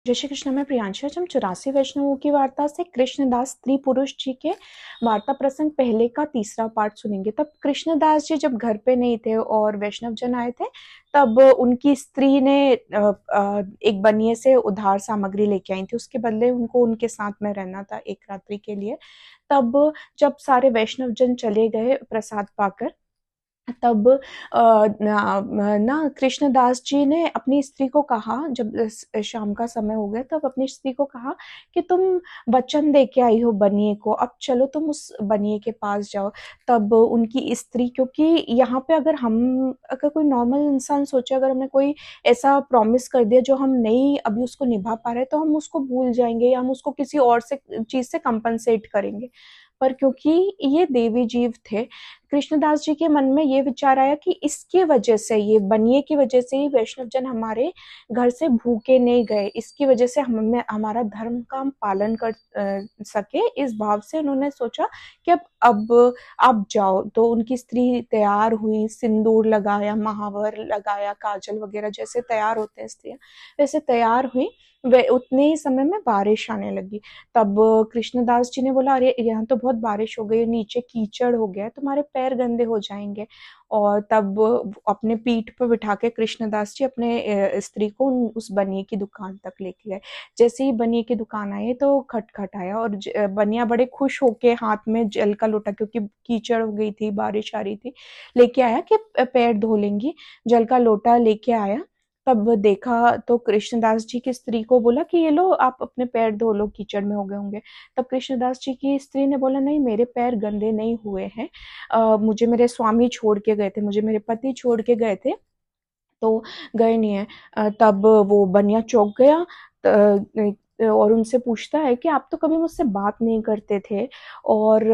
जय श्री कृष्ण। मैं प्रियांशु। आज हम 84 वैष्णवों की वार्ता से कृष्णदास स्त्री पुरुष जी के वार्ता प्रसंग पहले का तीसरा पार्ट सुनेंगे। तब कृष्णदास जी जब घर पे नहीं थे और वैष्णव जन आए थे, तब उनकी स्त्री ने एक बनिए से उधार सामग्री लेके आई थी। उसके बदले उनको उनके साथ में रहना था एक रात्रि के लिए। तब जब सारे वैष्णव जन चले गए प्रसाद पाकर, तब ना कृष्णदास जी ने अपनी स्त्री को कहा, जब शाम का समय हो गया, तब अपनी स्त्री को कहा कि तुम वचन दे के आई हो बनिए को, अब चलो तुम उस बनिए के पास जाओ। तब उनकी स्त्री, क्योंकि यहाँ पे अगर कोई नॉर्मल इंसान सोचे, अगर हमने कोई ऐसा प्रॉमिस कर दिया जो हम नहीं अभी उसको निभा पा रहे, तो हम उसको भूल जाएंगे या हम उसको किसी और से चीज से कंपनसेट करेंगे। पर क्योंकि ये देवी जीव थे, कृष्णदास जी के मन में ये विचार आया कि इसके वजह से, ये बनिए की वजह से ही वैष्णव जन हमारे घर से भूखे नहीं गए, इसकी वजह से हमें हमारा धर्म का हम पालन कर सके। इस भाव से उन्होंने सोचा कि अब आप जाओ। तो उनकी स्त्री तैयार हुई, सिंदूर लगाया, महावर लगाया, काजल वगैरह जैसे तैयार होते हैं स्त्रियां, वैसे तैयार हुई। वे उतने ही समय में बारिश आने लगी। तब कृष्णदास जी ने बोला, अरे यहाँ तो बहुत बारिश हो गई, नीचे कीचड़ हो गया है, तुम्हारे पैर गंदे हो जाएंगे। और तब अपने पीठ पर बिठा के कृष्णदास जी अपने स्त्री को उस बनिए की दुकान तक लेके गए। जैसे ही बनिए की दुकान आए तो खटखट आया, और बनिया बड़े खुश होके हाथ में जल का लोटा, क्योंकि कीचड़ हो गई थी, बारिश आ रही थी, लेके आया कि पैर धो लेंगी। जल का लोटा लेके आया। तब देखा तो कृष्णदास जी की स्त्री को बोला कि ये लो, आप अपने पैर धो लो, कीचड़ में हो गए होंगे। तब कृष्णदास जी की स्त्री ने बोला, नहीं, मेरे पैर गंदे नहीं हुए हैं, मुझे मेरे स्वामी छोड़ के गए थे, मुझे मेरे पति छोड़ के गए थे, तो गए नहीं है। तब वो बनिया चौंक गया, और उनसे पूछता है कि आप तो कभी मुझसे बात नहीं करते थे, और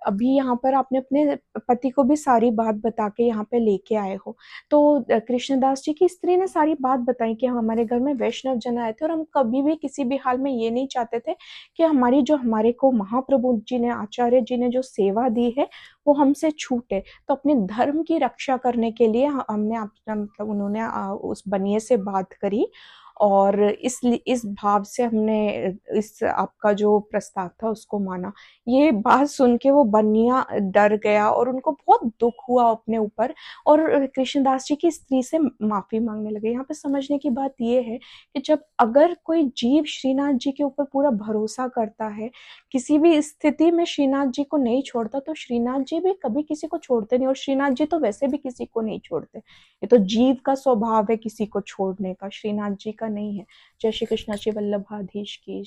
अभी यहाँ पर आपने अपने पति को भी सारी बात बता के यहाँ पे लेके आए हो। तो कृष्णदास जी की स्त्री ने सारी बात बताई कि हमारे घर में वैष्णव जन आए थे, और हम कभी भी किसी भी हाल में ये नहीं चाहते थे कि हमारे को महाप्रभु जी ने, आचार्य जी ने जो सेवा दी है वो हमसे छूटे। तो अपने धर्म की रक्षा करने के लिए हमने मतलब उन्होंने उस बनिए से बात करी, और इस भाव से हमने इस आपका जो प्रस्ताव था उसको माना। ये बात सुन के वो बनिया डर गया और उनको बहुत दुख हुआ अपने ऊपर, और कृष्णदास जी की स्त्री से माफी मांगने लगे। यहाँ पे समझने की बात ये है कि जब अगर कोई जीव श्रीनाथ जी के ऊपर पूरा भरोसा करता है, किसी भी स्थिति में श्रीनाथ जी को नहीं छोड़ता, तो श्रीनाथ जी भी कभी किसी को छोड़ते नहीं, और श्रीनाथ जी तो वैसे भी किसी को नहीं छोड़ते। ये तो जीव का स्वभाव है किसी को छोड़ने का, श्रीनाथ जी का नहीं है। जय श्री कृष्ण। श्री वल्लभाधीश की।